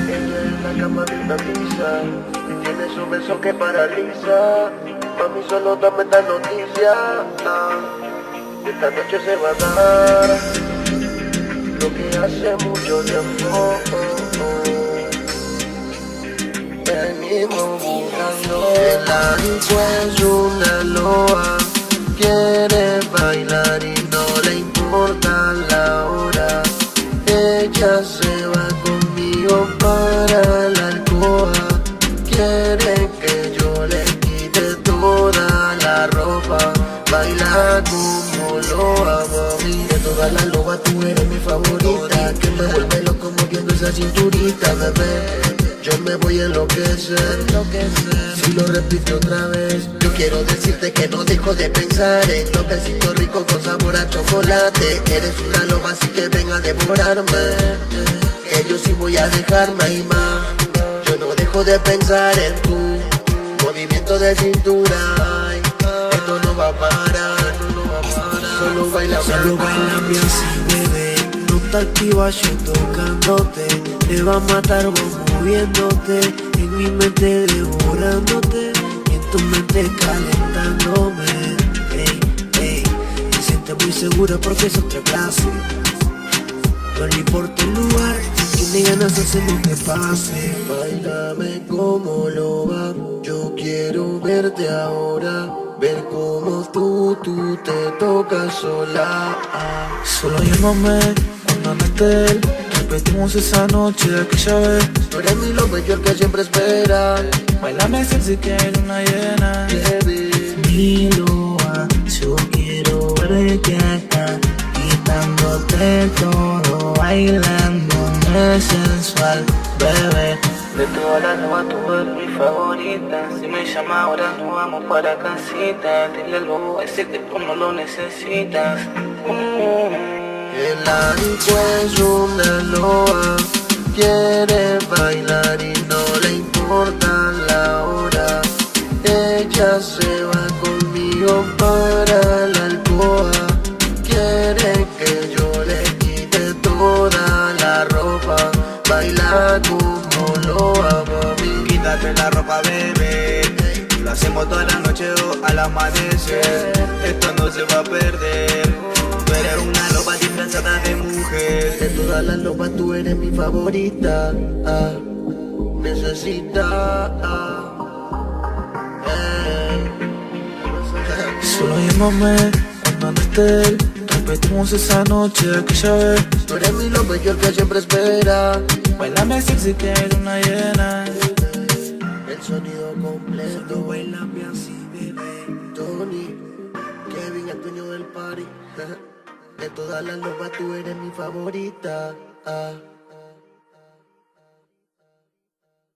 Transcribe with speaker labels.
Speaker 1: Ella en la cama me hipnotiza, tiene su beso que paraliza. Mami, solo dame esta noticia, esta noche se va a dar lo que hace mucho tiempo. Venimos buscando, el ancho es una loa, quiere bailar y no le importa la hora. Ella se va conmigo para la alcoba, quiere que yo le quite toda la ropa. Baila como loa, mami. De todas las lobas tú eres mi favorita, que me vuelve loco moviendo esa cinturita, bebé. Yo me voy a enloquecer, si lo repite otra vez. Yo quiero decirte que no dejo de pensar en los besitos ricos con sabor a chocolate. Eres una loba así que ven a devorarme, que yo sí voy a dejarme ahí más. Yo no dejo de pensar en tu movimiento de cintura. Ay, esto no va a parar, no va a parar. Solo bailame
Speaker 2: así, bebé. No te activas yo tocándote, te va a matar vos moviéndote, en mi mente devorándote y en tu mente calentándome. Ey, ey, te sientes muy segura porque es otra clase. No le importa el lugar, tiene ganas hacemos que pase.
Speaker 1: Báilame como loba, yo quiero verte ahora, ver cómo tú te tocas sola.
Speaker 2: Solo llámame cuando no esté él, repetimos esa noche de aquella vez.
Speaker 1: Tú eres mi loba, yo el que siempre espera.
Speaker 2: Bailame sexy que hay luna llena. Mi loba, yo quiero verte acá, quitándote todo, bailándome sensual, bebé. De todas las lobas tú eres mi favorita. Si me llama ahora nos vamos para casita. Dile al bobo ese que tú no lo necesitas.
Speaker 1: El ancho es una loa, quiere bailar y no le importa la hora. Ella se va conmigo para la alcoba, quiere que yo le quite toda la ropa. Baila como loa, mami.
Speaker 2: Quítate la ropa, bebé. Lo hacemos toda la noche o al amanecer. Esto no se va a perder. Tú eres una loba disfrazada de mujer.
Speaker 1: De todas las lobas tú eres mi favorita. Necesita.
Speaker 2: Solo llámame cuando no esté él, repetimos esa noche de aquella vez.
Speaker 1: Tú eres mi loba y yo el que siempre espera.
Speaker 2: Bailame sexy que hay luna llena.
Speaker 1: El sonido completo.
Speaker 2: Solo bailame así, bebé.
Speaker 1: Tony, Kevin, el dueño del party. De todas las lobas tú eres mi favorita.